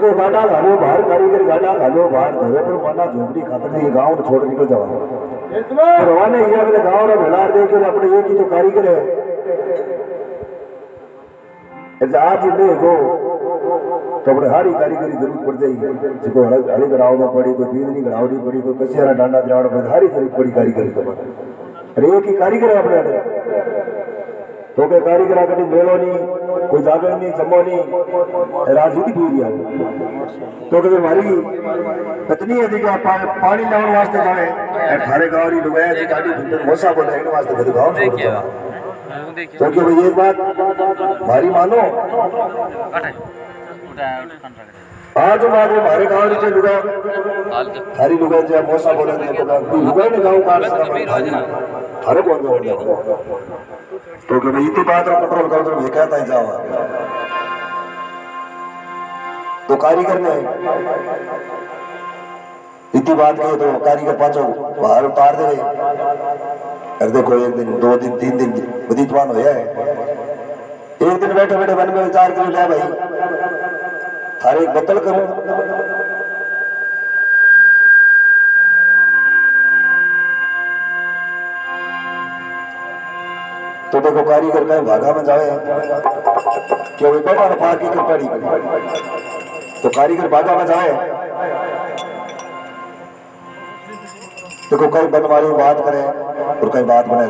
तो गाड़ा घालो बाहर कारीगर गाड़ा घालो बाहर घरे पर माना झोपड़ी खातर ये गांव छोड़ निकल जाओ तो रवाने ये अपने गांव में मिलार दे के अपने ये की तो कारीगर है आज देखो तो अपने हारी कारीगरी जरूरत पड़ जाएगी जिसको हड़ी गड़ावना पड़ी कोई बीज नहीं गड़ावनी पड़ी कोई कसियारा डांडा दिलावना पड़ी हारी जरूरत पड़ी कारीगरी तो अरे एक ही कारीगर है अपने तो के कारीगर कभी मेलो नहीं कोई जागरण नहीं जमो नहीं राजनीति पूरी है तो कभी हमारी पत्नी है कि पानी लाने वास्ते जाए थारे गांव री लुगाया जी गाड़ी भीतर मोसा बोले इन वास्ते कभी गांव तो कि भाई एक बात भारी मानो आज हमारे हमारे गांव री लुगा थारी लुगा जे मोसा बोले तो लुगा ने गांव का थारे कौन जाओ तो कि भाई इतनी बात कंट्रोल करो तो कहता ही जाओ तो कारीगर ने इतनी बात कही तो कारीगर पाचो बाहर उतार दे कर देखो एक दिन 2 दिन 3 दिन बदीतवान हो है एक दिन बैठे बैठे मन में विचार कर लिया भाई थारे एक बतल करूं तो देखो कारीगर कहीं भागा में जाए क्यों बैठा ना पार की कड़ी तो कारीगर भागा में जाए देखो कई बनवारी बात करे और कई बात बनाए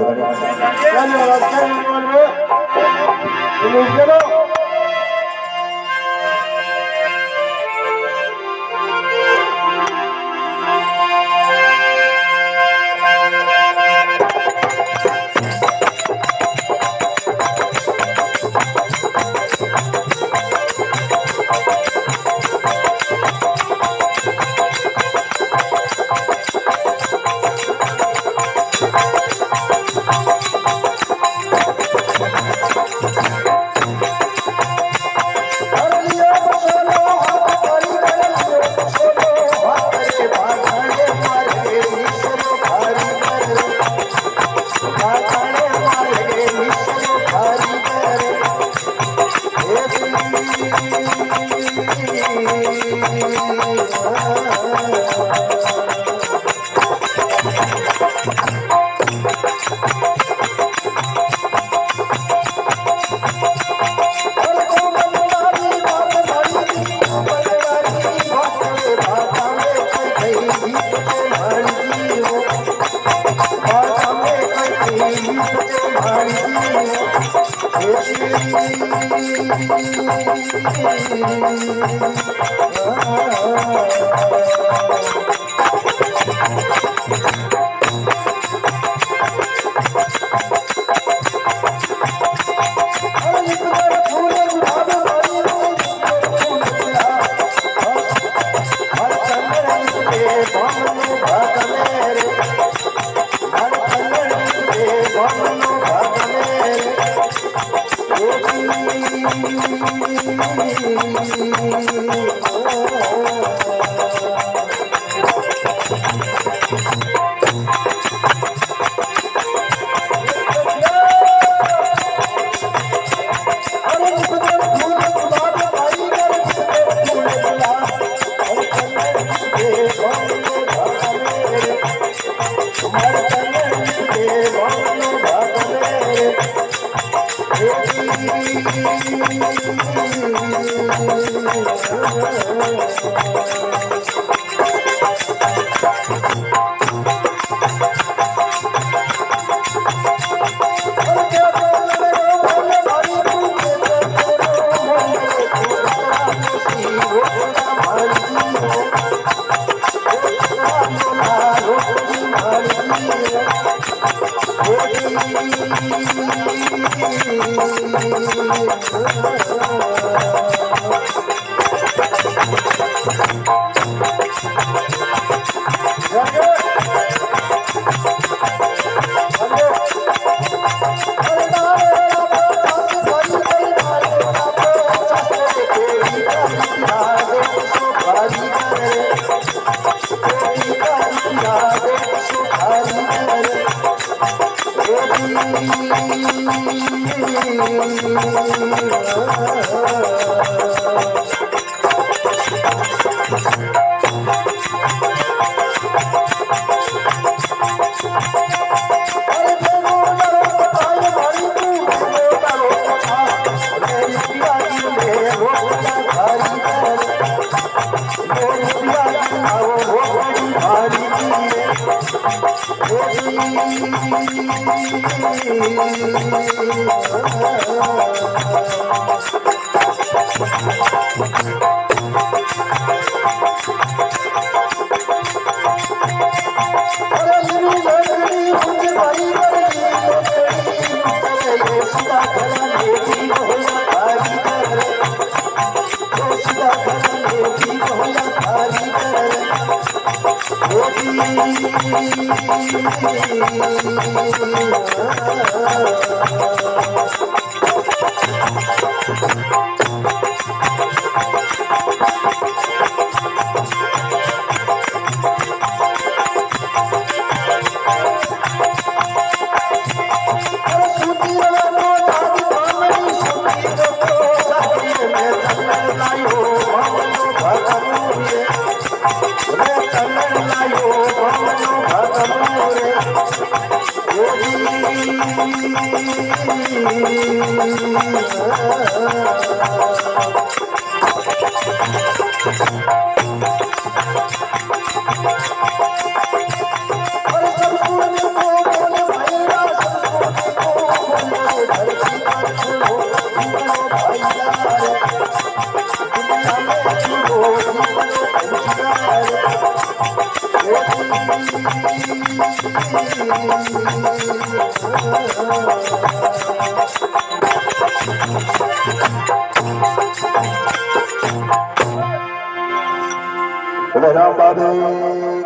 राम बाबे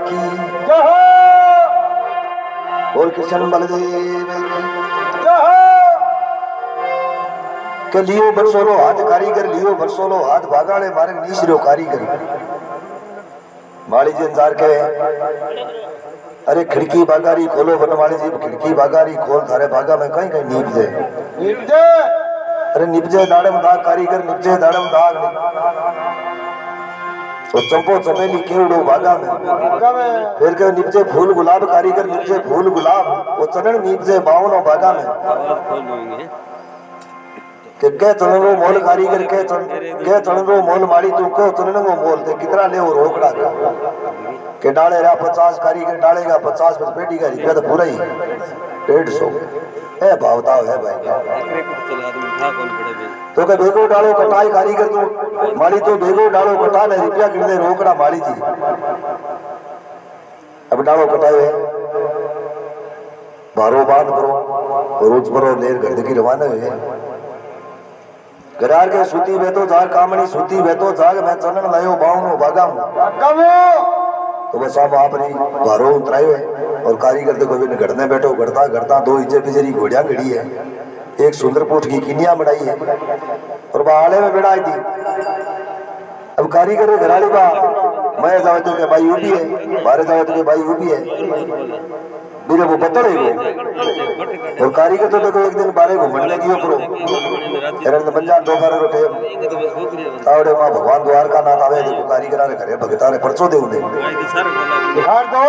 की और कृष्ण बलदेव के लियो बरसोलो हाथ कारीगर लियो बरसोलो हाथ भागाड़े मार्ग नीसरो कारीगर माली जी इंतजार के अरे खिड़की बागारी खोलो बनवाली जी खिड़की बागारी खोल थारे भागा में कहीं कहीं नीप दे अरे निपजे दाड़म दाग कारीगर निपजे दाड़म दाग तो चंपो चमेली केवड़ो बागा में फिर के निपजे फूल गुलाब कारीगर निपजे फूल गुलाब वो चरण निपजे बावनो बागा में के चरणो मोल कारीगर के चरणो मोल माड़ी तू को चरणो मोल ते कितना ले वो रोकड़ा के डाले रा 50 कारीगर डालेगा 50 बस पेटी का रुपया तो पूरा ही 150 है भावताव है भाई तो के भेगो डालो कटाई कारीगर तू माड़ी तो भेगो डालो कटा ने रुपया कितने रोकड़ा माड़ी जी अब डालो कटाए बारो बांध करो रोज परो लेर घर की रवाना हुए गरार के सूती बेतो जाग कामणी सूती बेतो जाग मैं चनन लायो बावनो बागाम तो बस आप आपने बारो उतरायो है और कारीगर देखो भी घड़ने बैठो घड़ता घड़ता 2 इज्जत बिजरी घोड़िया घड़ी है एक सुंदर पोठ की किनिया बनाई है और बाले में बिड़ाई दी। अब कारीगर घराली बा मैं जावे तो के भाई ऊबी है, बारे जावे तो के भाई ऊबी है, मेरे वो बतल है वो। और कारीगर तो देखो एक दिन बारे घूमने की करो एरन पंजाब दो बार रोटे तावड़े मां भगवान द्वार का नाथ आवे देखो कारीगर रे घरे भगता रे परचो दे उने बिहार दो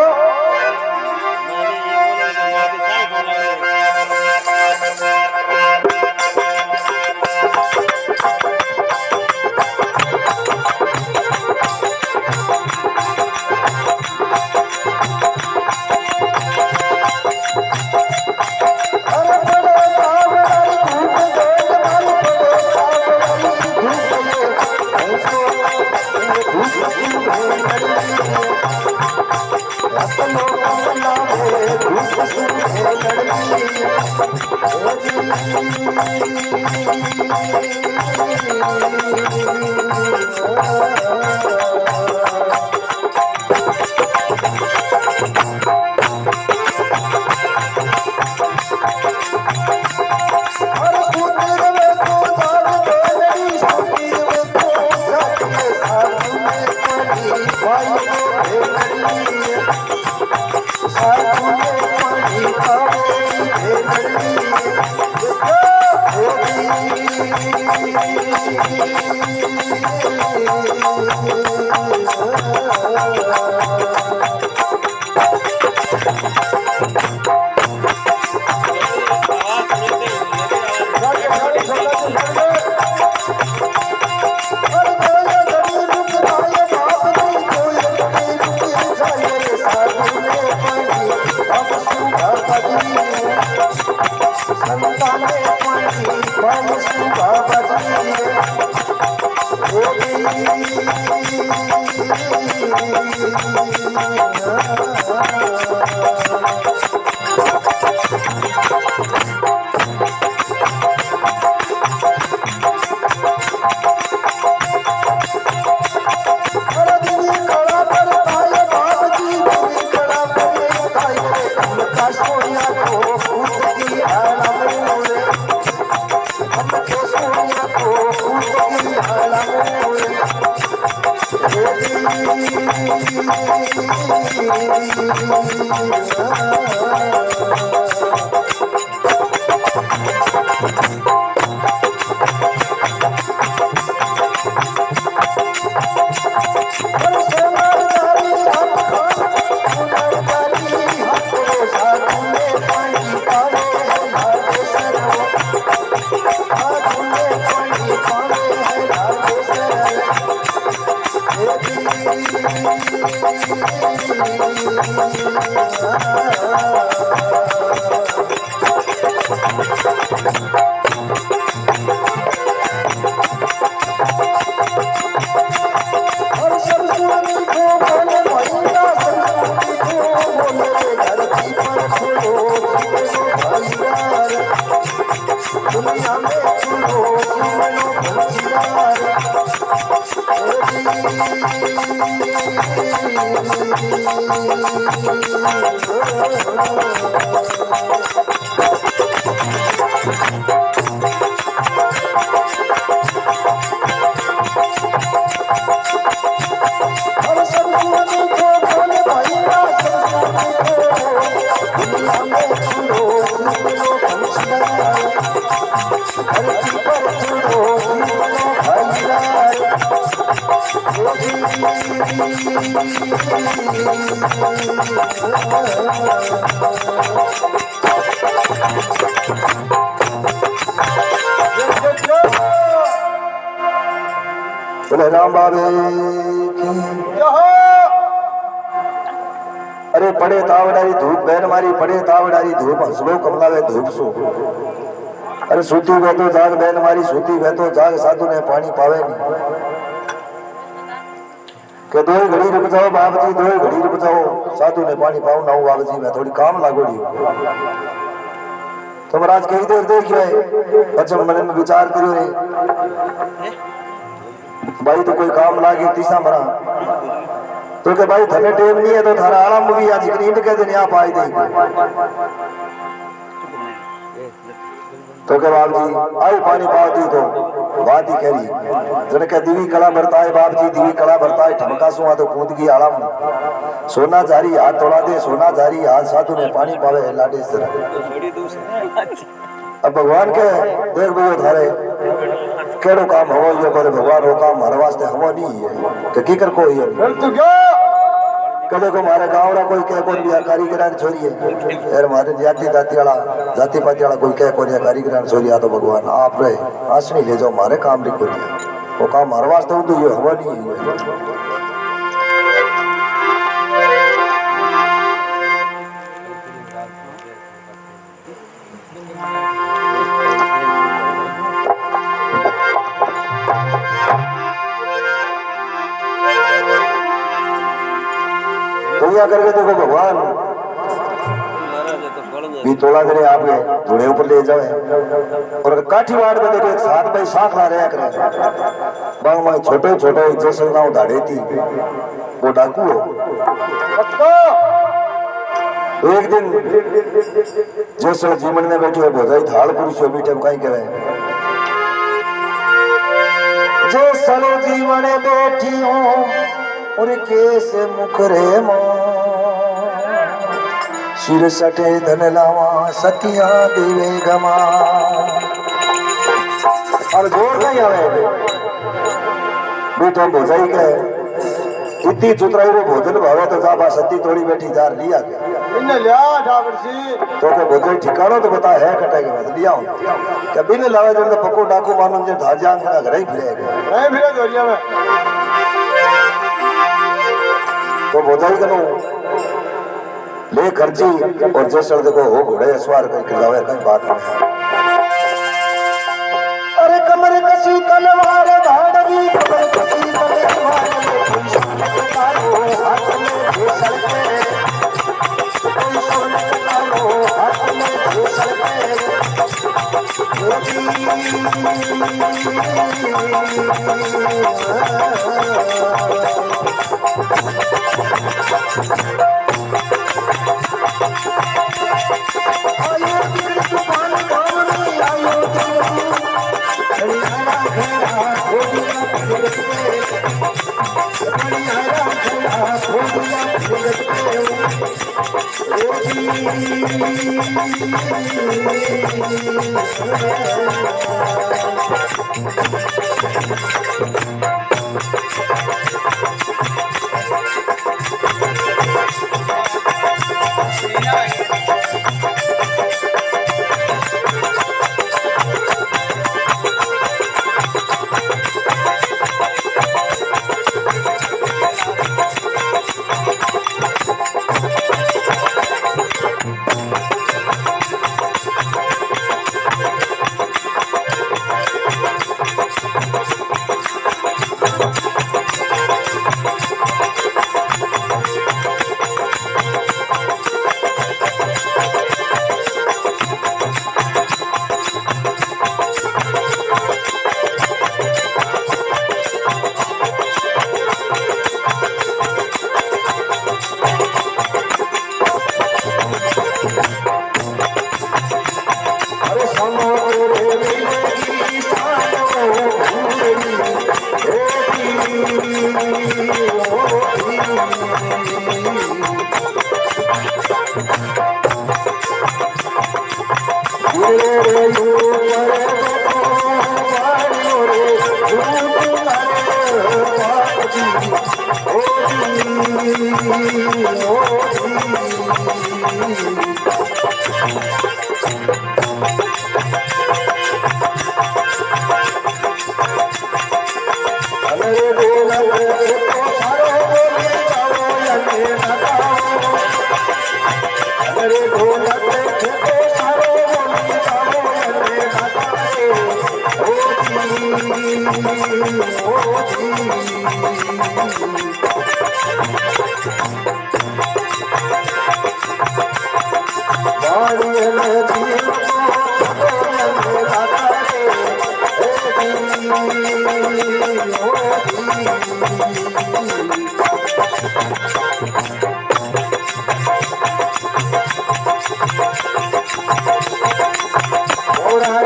बोले राम बाबे की अरे पड़े तावडारी धूप बहन मारी पड़े तावडारी धूप हंसलो कमलावे धूप सो अरे सूती वे तो जाग बहन मारी सूती वे तो जाग साधु ने पानी पावे नहीं के दो घड़ी रुक जाओ बाप जी दो घड़ी रुक जाओ साधु ने पानी पाऊ ना बाप जी मैं थोड़ी काम लागोड़ी तो महाराज कई देर देखिए अच्छा मन में विचार करो रे भाई तो कोई काम लागे तीसरा मरा तो के भाई थने टेम नहीं है तो थारा आराम भी आज नींद के दिन आप आए देंगे तो के बाप जी आई पानी पाती तो बात ही करी जने के दिवी कला बरताए बाप जी दिवी कला बरताए ठमका सुआ तो कूद गई आलम सोना जारी हाथ तोड़ा दे सोना जारी हाथ साधु ने पानी पावे लाडे सर अब भगवान के देख भैया थारे केड़ो काम हो यो करे भगवान हो काम हमारे वास्ते हवा नहीं है कि की कर कोई है तू क्या कदे को मारे गांव रा कोई कह कोन बिया कारीगर छोरी है यार मारे जाति वाला कोई कह कोन कारीगर छोरी आ तो भगवान आप रे आसनी ले जाओ मारे काम री कोनी वो काम हमारे वास्ते तो यो हवा नहीं है करके देखो भगवान भी तोड़ा करे आप घोड़े ऊपर ले जाए और काठीवाड़ में देखो एक साथ भाई शाख ला रहा करे बांग में छोटे छोटे जैसे गाँव धाड़े थी वो डाकू हो एक दिन जैसे जीवन में बैठे हो भोजाई थाल पुरुष मीठे कहीं कहे जैसे जीवन बैठी हो और केस मुखरे मो सिर सटे धन लावा सतिया देवे गमा और जोर नहीं आवे बेटा भोजाई के इतनी चुतराई वो भोजन भावे तो जा बा सती थोड़ी बैठी जार लिया के इन्ने लिया ठाकुर जी तो के भोजन ठिकानो तो बता है कटे के बाद लिया हूं क्या बिन लावे जो तो पक्को डाकू मानो जे धार जान का घर ही फिरेगा नहीं फिरे जोरिया में तो भोजाई कनो ले खर्ची और जैसे देखो हो घोड़े सवार कहीं जावे कहीं बात नहीं अरे कमर कसी तलवार धाड़वी कमर कसी तलवार हाथ में घूसल पे कोई सोने कालो हाथ में घूसल पे Ora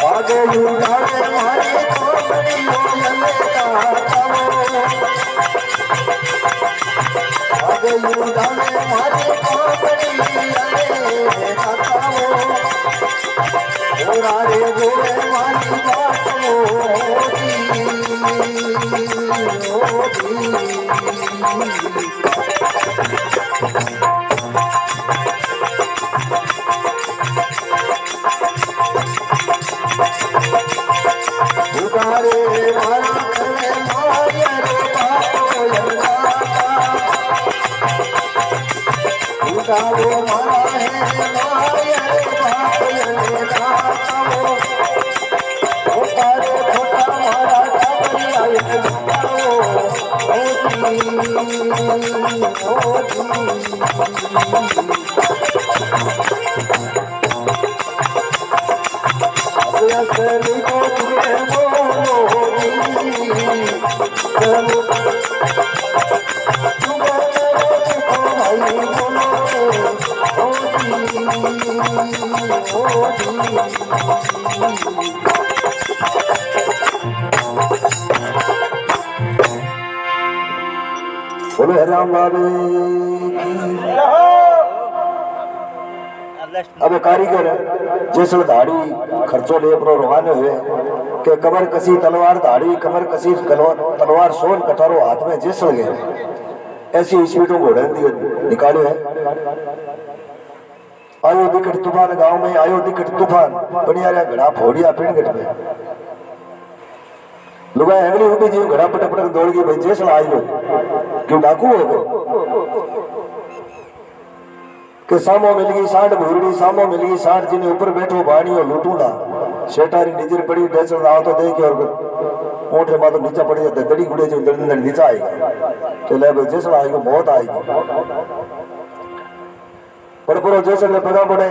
आगे युगाने मारे कोमड़ी मोयले काताओ आगे युगाने मारे कोमड़ी मोयले काताओ ओरारे गोरे मारी बात उगारे मारा करे माया रे बापो यंगाता उगारो मारा है माया रे बापो यंगाता उगारे छोटा मारा काबरिया यंगाता सरी को तुझे मोरी चलो तुम भाई बोलो राम बाबे अब कारीगर जैसे धाड़ी खर्चो ले पर रवाने हुए के कमर कसी तलवार धाड़ी कमर कसी तलवार सोन कटारो हाथ में जैसे गए ऐसी स्पीडों घोड़े निकाले है। आयो दिक्कत तूफान गांव में आयो दिक्कत तूफान बढ़िया घड़ा फोड़िया पिंडगट में लुगाई अगली उठी जी घड़ा पटक पटक दौड़ गई भाई जैसे आई हो क्यों डाकू हो गए के सामो मिल गई सांड भूरड़ी सामो मिल गई सांड जिन्हें ऊपर बैठो बाणी और लूटूंगा शेटारी निजर पड़ी डेचर आओ तो देख और ओठे मां तो नीचा पड़ जाते दड़ी गुड़े जो दड़ी नीचा आएगा तो ले भाई जैसा आएगा मौत आएगी पर पूरा जैसे ने पगा पड़े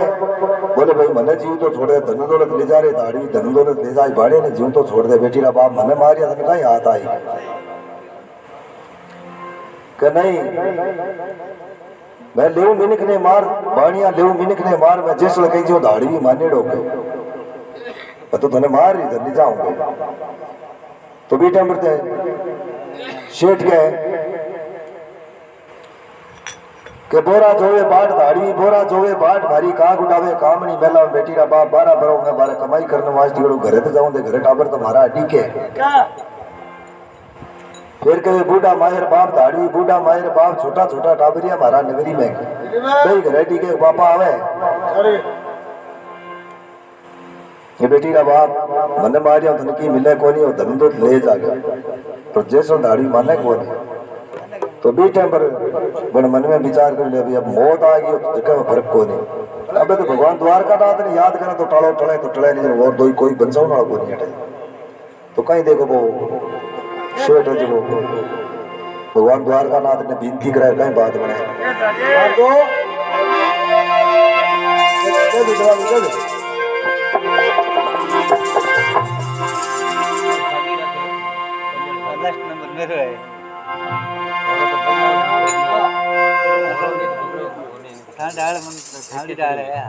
बोले भाई मने जीव तो छोड़े धन दौलत ले जा रहे दाढ़ी धन दौलत ले जाए बाड़े ने जीव तो छोड़ दे बेटी रा बाप मने मारिया तने कहीं हाथ आई कि नहीं मैं लेव मिनक ने मार बाणिया लेव मिनक ने मार मैं जैसे कहीं जो दाढ़ी भी माने डोके मैं तो तने मार ही धरनी जाऊंगे तो भी टाइम बढ़ते शेठ गए के बोरा जोवे बाट दाढ़ी बोरा जोवे बाट भारी काग उड़ावे कामनी मेला बेटी रा बाप 12 बरो मैं 12 कमाई करने वास्ते घरे तो जाऊं दे घरे टाबर तो मारा अड्डी के फिर कहे बूढ़ा मायर बाप दाढ़ी बूढ़ा मायर बाप छोटा छोटा टाबरिया मारा नगरी में भाई घरेटी के पापा आवे ये बेटी का बाप मन मारिया धन की मिले कोनी और धन तो ले जागे तो जैसो दाढ़ी माने कोनी तो बी टाइम पर बड़ मन में विचार कर ले अभी अब मौत आ गई तो जगह में फर्क कोनी अब तो भगवान द्वारका नाथ ने याद करा तो टालो टले तो टले नहीं और दो कोई बंचाओ ना कोनी हटे तो कहीं देखो वो शेठ है जो भगवान द्वारका नाथ ने विनती कराए कहीं बात बनाए नंबर मेरे है डाल मन थाली डाल है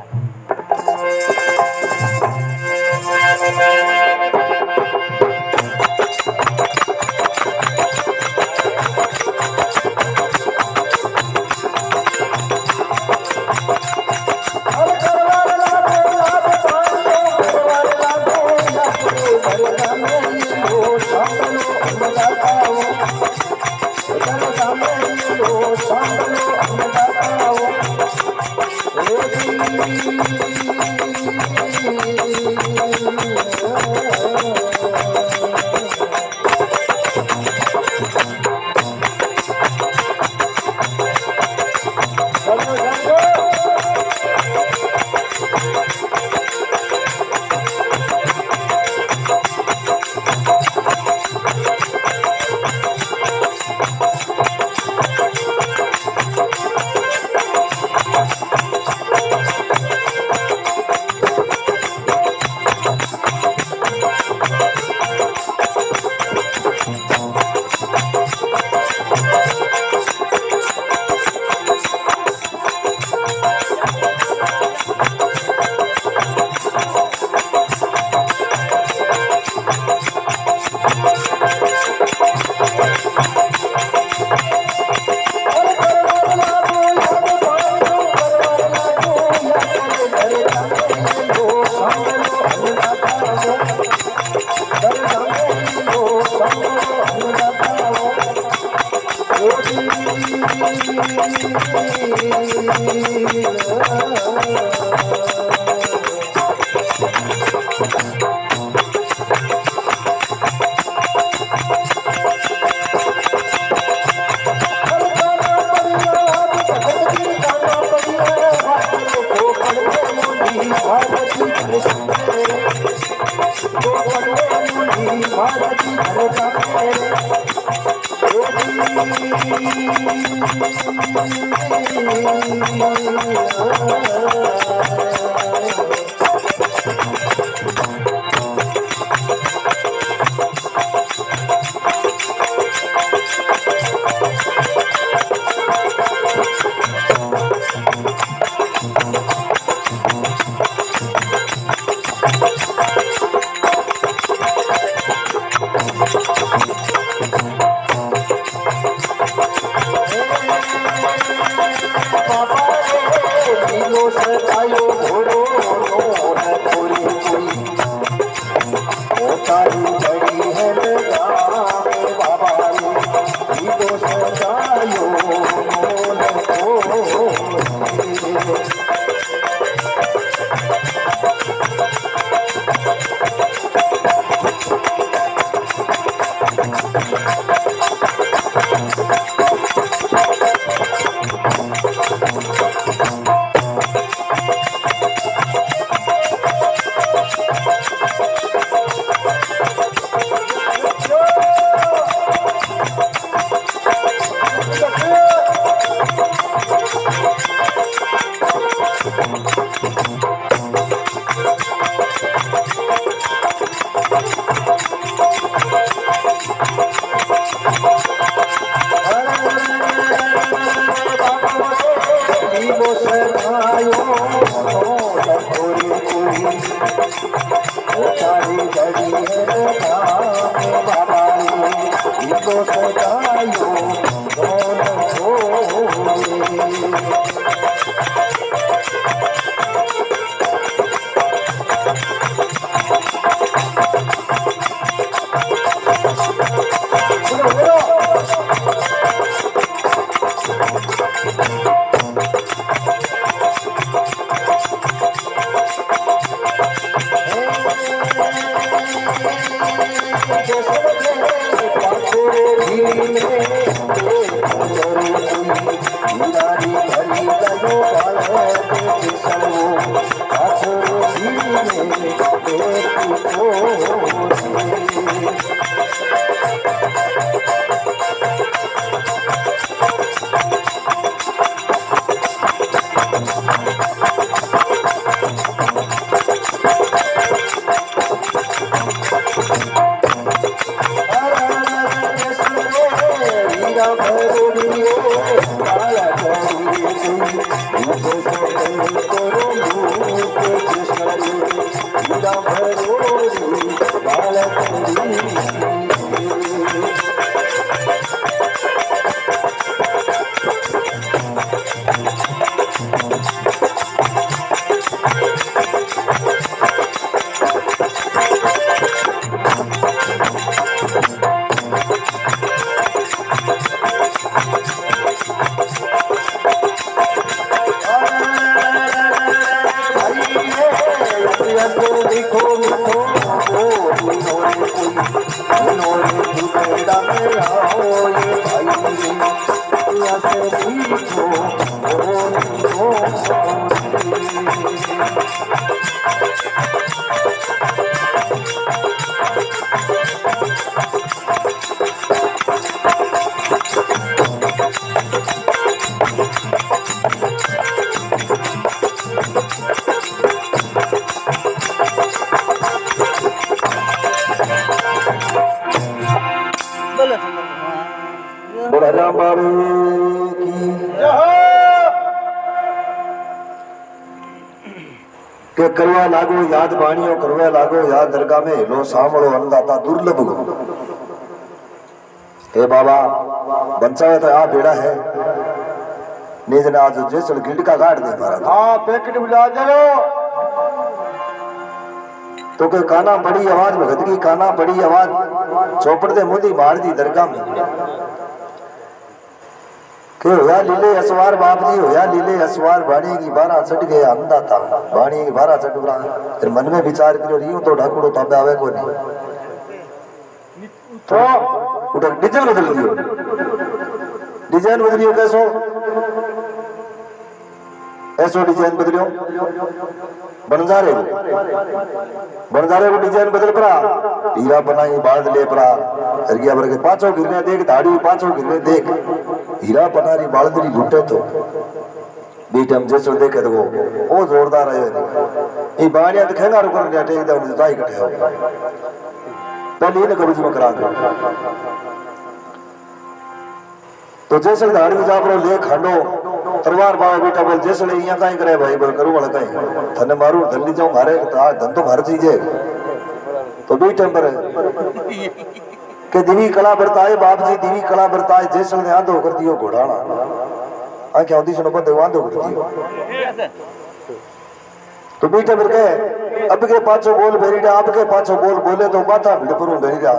राम बाबे की के करवा लागो याद बाणियों करवा लागो याद दरगाह में लो सामलो अन्नदाता दुर्लभ गो। हे बाबा बंचावे तो आप बेड़ा है नीज ने आज जैसे गिल्ड का गाड़ दे मारा। हाँ पैकेट बुला जरो तो के काना बड़ी आवाज भगत की काना बड़ी आवाज चौपड़ दे मुंदी मार दी दरगाह में के होया लीले असवार बाप जी होया लीले असवार बाणी की बारह चढ़ गए अंधा था बाणी की बारह चढ़ गया फिर मन में विचार करो रियो तो ढाकुड़ो ताबे आवे को नहीं तो उठा डिजाइन बदल दियो डिजाइन बदलियो कैसो ऐसो डिजाइन बदलियो बनजारे को डिजाइन बदल पड़ा हीरा बनाई बांध ले पड़ा गया बर के पांचों गिरने देख दाढ़ी पांचों गिरने देख हीरा बनारी बालदरी लूटे तो बीट हम जैसो देखे तो वो जोरदार है ये बाणिया तो खेंगा रुक कर टेक दे उन्हें जाई कटे हो पहले इन्हें कब्ज में करा तो जैसे धाड़ी में जा पर ले खंडो तलवार बाबा बेटा बोल जैसे यहाँ कहीं करे भाई बोल करूँ वाला कहीं धन मारू धन ली जाऊँ मारे धन तो मार चीजे तो भी टेम्पर के दिवी कला बरताए बाप जी दिवी कला बरताए जैसे ने आंधो कर दियो घोड़ाना आ क्या होती सुनो बंदे आंधो कर दियो तो भी टेम्पर के अब के पांचों बोल बेरीडा अब के पांचों बोल बोले तो बाता भिड़ पर बेरीडा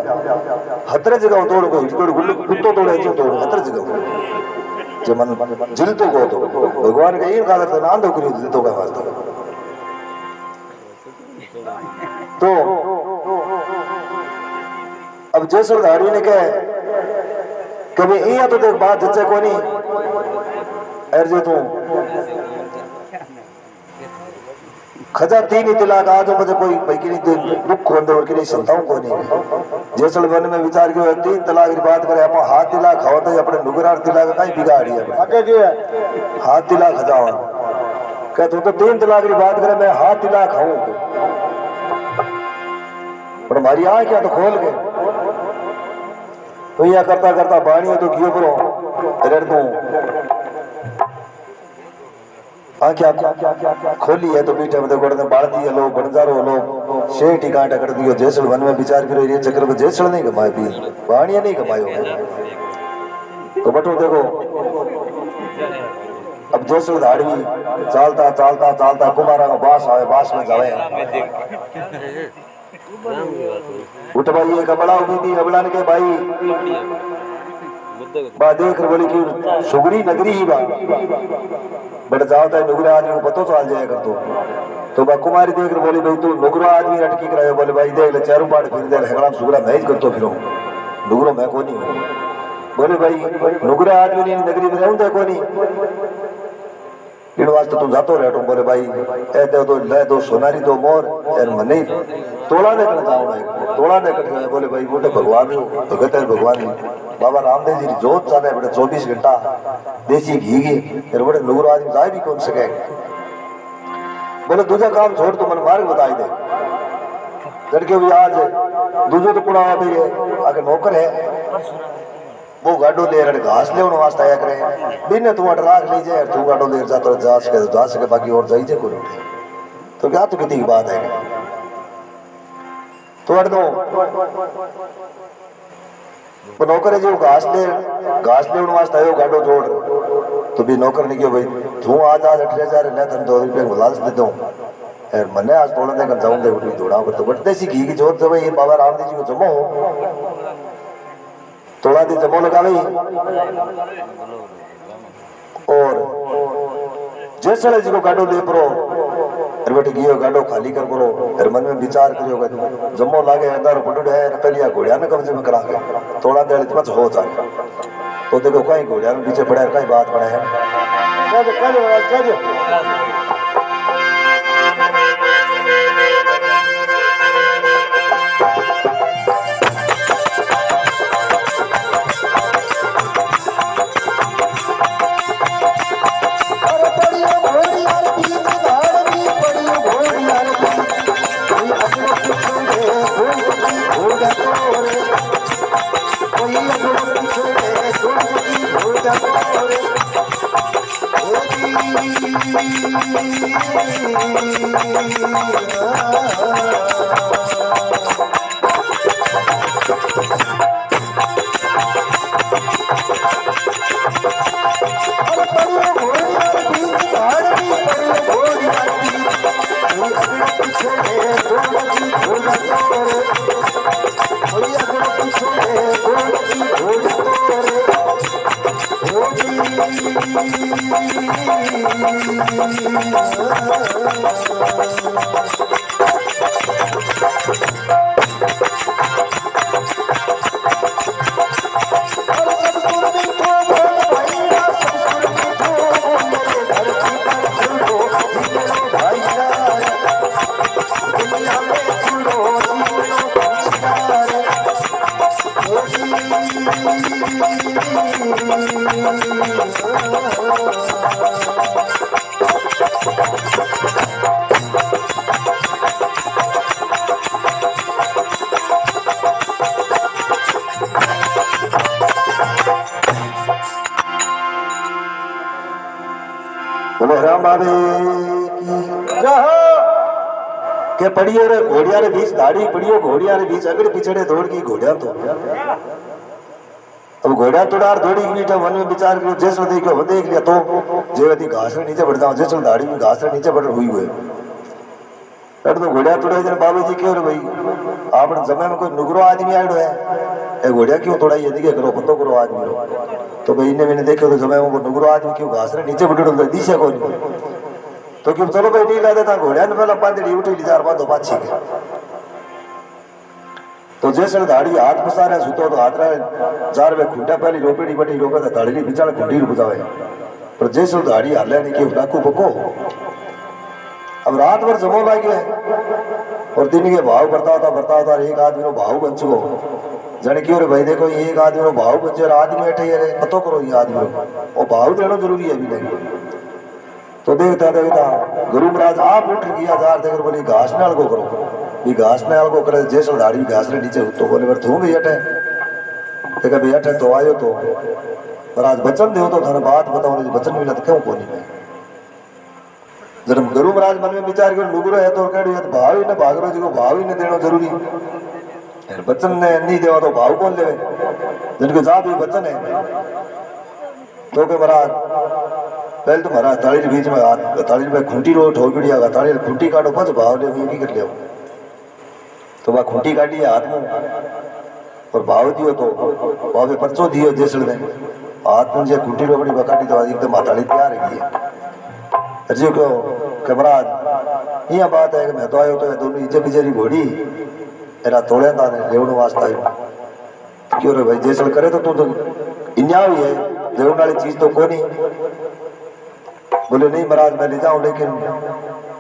हतरे जगह तोड़ को हिटकोड़ गुल्लू कुत्तो तोड़े जो तोड़ हतरे जगह जे मन जिल तो को तो भगवान का ये कहा था ना आंधो करियो जिल तो का वास्ता तो अब जैसो धाड़ी ने कहे कभी इया तो देख बात जच्चे कोनी अर्जे तू खजा तीन तिलाक आज मुझे कोई भाई की नहीं दुख होंदे और की नहीं संताऊं को नहीं जैसल वन में विचार किया तीन तलाक की बात करे अपन हाथ तिलाक खाओ तो अपने नुगरार तिलाक कहीं बिगाड़ी है आगे की है हाथ तिलाक खजाओ कह तू तो तीन तलाक की बात करे मैं हाथ तिलाक खाऊं पर हमारी आँख क्या तो खोल के तो यह करता करता बाणी तो कियो करो रड़ दूं आँखें खोली है तो बीटे में देखो बाढ़ती है लोग बनजारो लोग शेर ठिकाना कर दियो जैसल वन में विचार करो ये चक्र में जैसल नहीं कमाए भी बाणिया नहीं कमायो तो बटो देखो अब जैसल धाड़वी चालता चालता चालता कुमारा का बास आवे बास में जावे उठ भाई एक अबड़ा उठी थी अबड़ान के भाई बा देख बोली कि सुगरी नगरी ही बा बट जाता है नुगरा आदमी को पतो चल जाए कर तो बा कुमारी देख कर बोली भाई तू नुगरा आदमी अटकी करायो बोले भाई देख ले चारों पाड़ फिर दे हेगड़ा सुगरा मैं ही करतो फिरो नुगरो मैं को नहीं बोले भाई नुगरा आदमी ने नगरी में रहूं को नहीं इन वास्ते तू जातो रहतो बोले भाई ए दे दो ले दो सोनारी दो मोर और मने तोड़ा ने कर जाओ भाई तोड़ा ने कर बोले भाई वो तो भगवान भगत है भगवान बाबा रामदेव जी जोत चाले बड़े 24 घंटा देसी घी की फिर बड़े नूर आदमी जाए भी कौन सके बोले दूसरा काम छोड़ तो मन मार्ग बताई दे लड़के भी आज दूसरो तो पुड़ा भी है आगे नौकर है वो गाडो ले रहे घास ले उन वास्ते आया करे बिन तू अटराक ले जाए तू गाडो ले जा तो जा सके बाकी और जाई जे कोई तो क्या तो कितनी बात है तो अड़ दो वो नौकर है जो घास ले उन वास्ते आयो गाडो जोड़ तो भी नौकर ने क्यों भाई तू आज 8,000 ले तन 2 रुपए लालच दे दूं यार मने आज तोड़ दे कर जाऊं दे उठी जोड़ा पर तो बटते सी घी की जोत जब ये बाबा रामदेव जी को जमो थोड़ा दिन जमो लगा भाई और जैसे जी को गाडो ले परो अरे बेटे गियो गाडो खाली कर परो अरे मन में विचार करियो जमो लागे अंदर पटुड़ है पहलिया घोड़िया ने कब्जे में करा के थोड़ा देर इतना हो जाए तो देखो कहीं घोड़िया में पीछे पड़ा कहीं बात पड़ा है Oh, बोलो राम बाबे की जय। के पड़ियो रे घोड़िया रे बीच दाढ़ी पड़ियो घोड़िया रे बीच अगड़े पिछड़े दौड़ की घोड़िया तो अब घोड़ा तोड़ार दौड़ी की मीठा मन में विचार करो जैसे देखो वो देख लिया तो जेवती घास रे नीचे बढ़ जाओ जैसे दाढ़ी में घास रे नीचे बढ़ हुई हुए अरे तो घोड़ा तोड़े जन बाबू जी क्यों रे भाई आपने समय में कोई नुगरो आदमी आयो है ए घोड़ा क्यों तोड़ा ये देखे करो पतो करो आदमी रो तो भाई ने मैंने देखे तो समय में वो नुगरो आदमी क्यों घास रे नीचे बढ़ रहा दिशा को नहीं तो क्यों चलो भाई नहीं ला देता घोड़ा ने पहला पांदड़ी उठी लीजार बांधो पाछी के तो जैसे दाढ़ी हाथ पसारे सुतो तो हाथ रे जार में खुंटा पहली रोपेड़ी बटी रोपे तो दाढ़ी बिचार खुंडी बुझावे पर जैसे दाढ़ी हाले नहीं क्यों डाकू पको अब रात भर जमो लागे और दिन के भाव बढ़ता होता एक आदमी नो भाव बन चुको जन क्यों रे भाई देखो एक आदमी नो भाव बन जो आदमी बैठे है पतो करो ये आदमी और भाव देना जरूरी है अभी नहीं तो देखता देखता गुरु महाराज आप उठ किया जार देकर बोली घास नाल को करो ये घास नाल को करे जैसे दाढ़ी घास रे नीचे तो बोले पर तू भी अटे देखा भी अटे तो आयो तो पर आज वचन दो तो थाने बात बताओ वचन मिला तो क्यों कोनी में जब गुरु महाराज मन में विचार कर नुगरो है तो कड़ी है भाव ही न भागरो जी को भाव ही न देना जरूरी वचन ने नहीं देवा तो भाव कौन लेवे जिनके जा भी वचन है तो के महाराज पहले तो महाराज ताली के बीच में हाथ ताली में खूंटी रो ठोकड़ी आगा ताली खूंटी काटो पच भाव ले भी कर ले तो वह खूंटी काटी हाथ में और भाव दियो तो भाव पर्चो दियो जैसे ने हाथ में जो खूंटी रोकड़ी बकाटी तो एकदम माताली तैयार है अजी को महाराज ये बात है कि मैं तो आयो तो दोनों इज्जत बिचारी घोड़ी एरा तोड़े था ने लेवण वास्ता आयो क्यों रे भाई जैसे करे तो तू तो इन्या ही है लेवण वाली चीज तो कोनी बोले नहीं महाराज मैं ले जाऊं लेकिन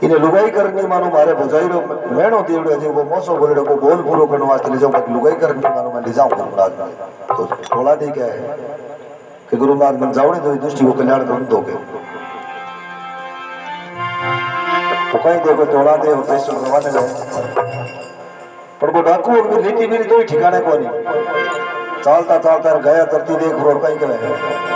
इन्हें लुगाई करनी मानो मारे भजाई रो मेणो देवड़ो है वो मोसो बोले को बोल पूरो करने वास्ते ले जाऊं बाकी लुगाई करनी मानो मैं ले जाऊं महाराज तो थोड़ा दे क्या है कि गुरु महाराज मन जाओ तो दुष्टि को कल्याण कर दोगे तो कहीं देखो थोड़ा दे होते सो रवाने गए पर वो डाकू भी लीटी मेरी तो ठिकाने को नहीं चलता चलता गया धरती देख रोड कहीं के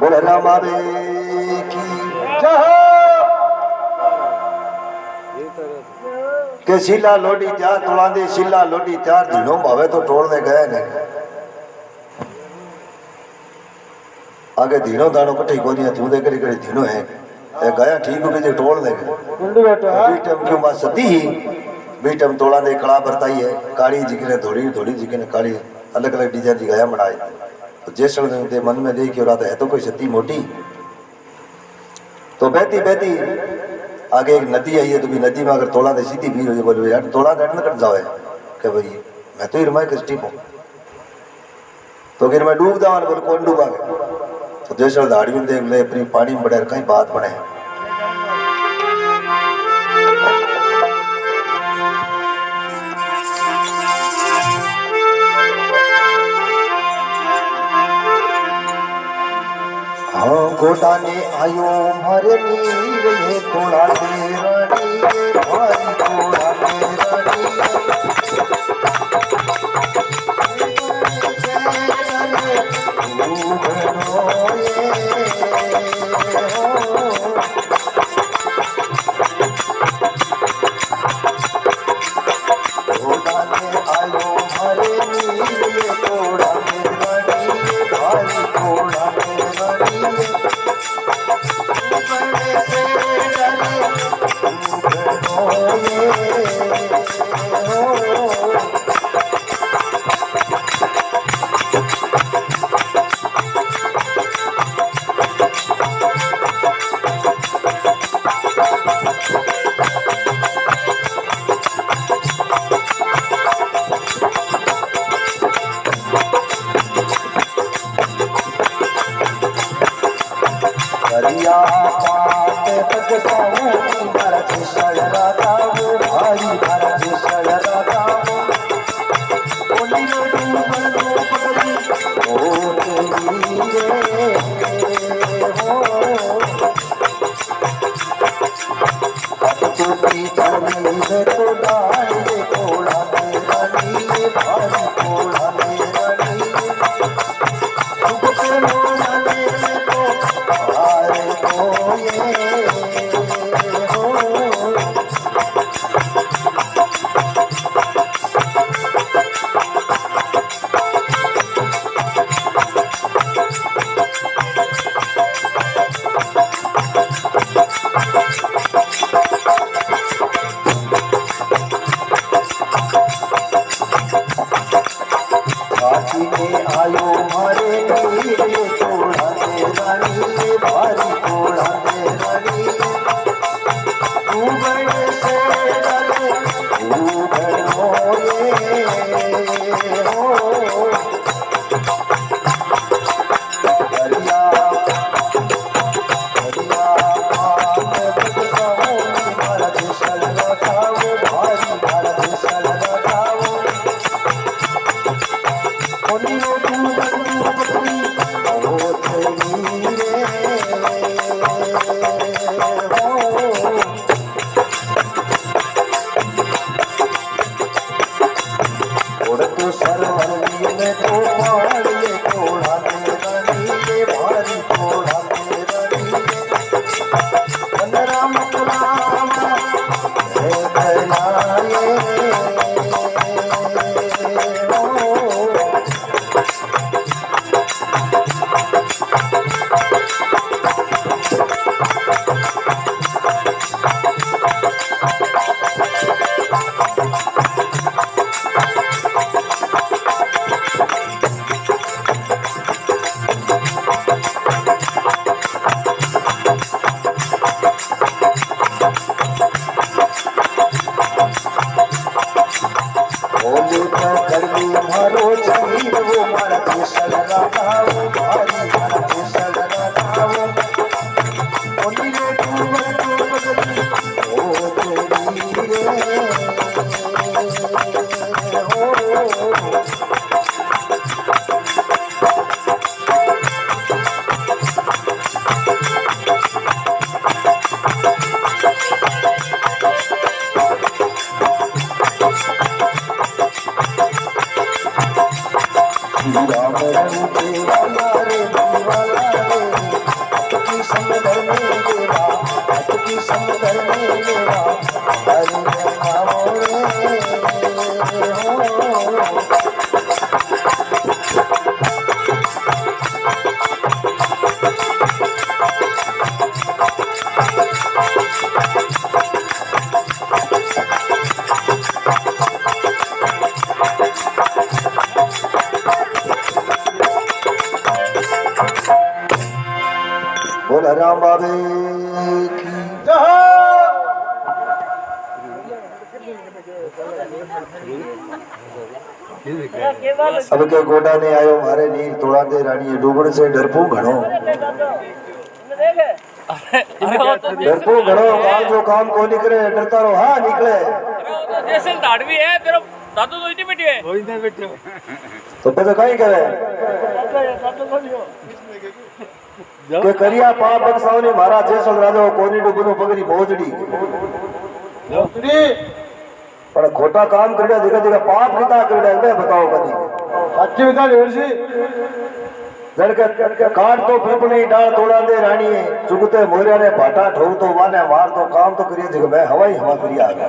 बोले रामावे की जय के शीला लोडी चार तुलांदे शीला लोडी चार दिनों भावे तो तोड़ने गए ने आगे दिनों दानों कटे कोनिया तू दे करी करी दिनों है ए गया ठीक हो के तोड़ देंगे बीटम क्यों बात सती ही बीटम तोड़ा दे कड़ा बरताई है काली जिकने थोड़ी थोड़ी जिकने काली अलग अलग डिजाइन जी गया बनाए तो जैसे दे मन में देखियो रहा है तो कोई सती मोटी तो बहती बहती आगे एक नदी आई है तो भी नदी में अगर तोड़ा दे सीधी भीड़ हो जाए बोले यार तोड़ा दे न कट जाओ कि भाई मैं तो ही रमाई किस टीप हूँ तो फिर मैं डूब जाऊँ बोले कौन डूबा गया तो जैसे दाड़ियों देख ले अपनी पानी में बढ़े कहीं बात बने हाँ गोटा ने आयो मारे नीर ये तोड़ा दे रानी ये भाई तोड़ा दे रानी करिया पाते पगसाऊं भरत शरदाता वो भाई भरत शरदाता बोली लो डूबल लो पगली ओ तेरी रे हो अब तो पीछा नहीं है तो डाल दे थोड़ा मेरा नी भाई थोड़ा मेरा नी डूबते मोला ने तो आए तो ये हो रंगे वाला रे दीवाला रे अटकी समंदर में देवा अटकी समंदर में देवा हरि नाम रे बोला राम बाबे की अब के गोडा ने आयो मारे नीर तोड़ा दे रानी डूबण से डरपू घणो डरपू घणो काम जो काम को निकले डरता रहो हाँ निकले जैसे दाढ़वी है तेरा दादू तो इतनी बैठी है कोई नहीं बैठो तो पता कहीं करे के करिया पाप बक्सावनी महाराज जैसल राजा कोनी डूबनो पगड़ी भोजड़ी पर खोटा काम करया जगह जगह पाप किता करया मैं बताओ कदी सच्ची बता लेवसी जड़के काट तो पीपनी डाल तोड़ा दे रानी चुगते मोरिया ने भाटा ठोक तो माने मार तो काम तो करिए जगह मैं हवाई हवा करिया आ गया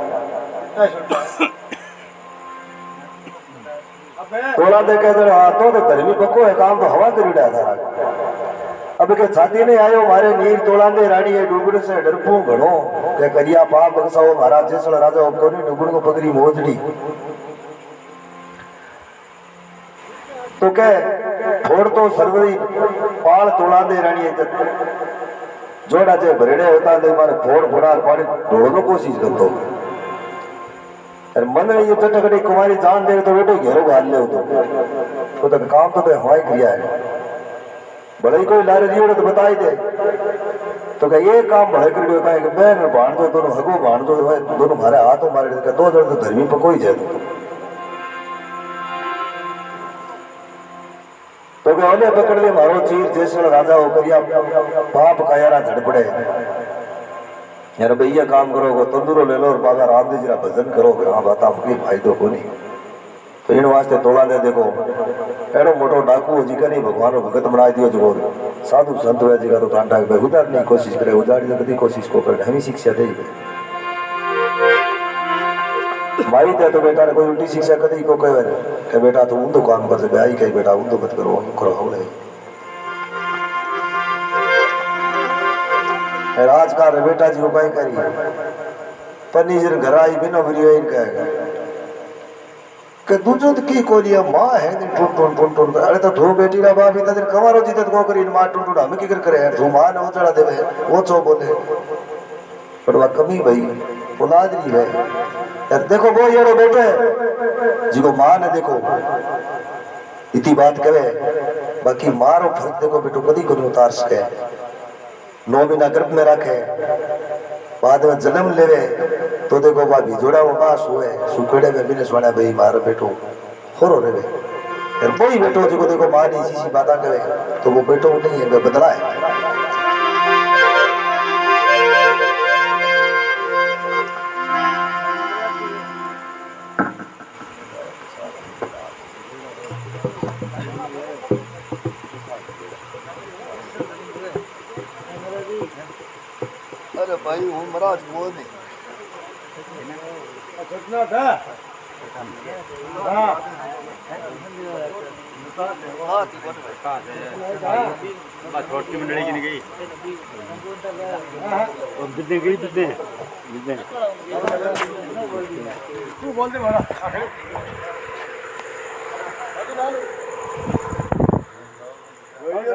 तोड़ा दे के जरा तो धर्मी पक्को है काम तो हवा करिया था अब के छाती ने आयो मारे नीर तोड़ा दे रानी ये डूबड़ से डरपू घणो के करिया पाप बक्साओ महाराज जैसल राजा कोनी डूबड़ को पगड़ी मोजड़ी तो के थोड़ तो सरवरी पाल तोड़ा दे रानी जोड़ा जे भरेड़े होता दे मारे फोड़ फोड़ा पानी ढोड़नो कोशिश करतो अरे मन में ये टटकड़ी कुमारी जान दे तो बेटो घेरो गाल ले तो काम तो हवाई क्रिया है भले ही कोई लारे दियो तो बताई दे तो क्या ये काम भले कर दियो का बहन भाण दो दोनों हगो भाण दो दोनों मारे हाथों मारे दो जन तो धर्मी पर कोई जाए तो क्या ओले पकड़ ले मारो चीर जैसे राजा हो करिया पाप का यारा धड़पड़े यार भैया काम करोगे तंदूरो ले लो और बाबा रामदेव जी का भजन करोगे हाँ बात मुझे फायदो को नहीं तो इन वास्ते तोड़ा दे देखो एड़ो मोटो डाकू जी का नहीं भगवान भगत बना दियो जो साधु संत हुआ जी का तो टांटा उदारने की कोशिश करे उदारने की कोशिश को करे हमें शिक्षा दे भाई दे तो बेटा ने कोई उल्टी शिक्षा कदी को कहे कि बेटा तू ऊंधो काम कर से आई कहीं बेटा ऊंधो मत करो करो हवले राजकार बेटा जी को कहीं करी पनीर घर आई बिना भरी इन कहेगा कि दूजो की कोलिया मां है टून टून टून अरे तो धो बेटी रा बाप इतना दिन कमारो जीते को करी मां टून टून हम की कर करे धो मां ने वो चढ़ा देवे वो चो बोले पर वा कमी भाई औलाद नहीं है यार देखो वो येरो बेटे जी को मां ने देखो इतनी बात करे बाकी मारो फर्क देखो बेटो कदी को उतार सके 9 महीना गर्भ में रखे बाद में जन्म लेवे तो देखो भाभी जोड़ा वो पास हुए सुखेड़े में बिने सोना भाई मारो बेटो होरो रेवे यार कोई बेटो जो देखो मां नहीं सी बात करे तो वो बेटो नहीं है बदला है अरे भाई हूँ महाराज वो नहीं सपना था हाँ छोटी मंडली की नहीं गई और कितने गई कितने तू बोल दे महाराज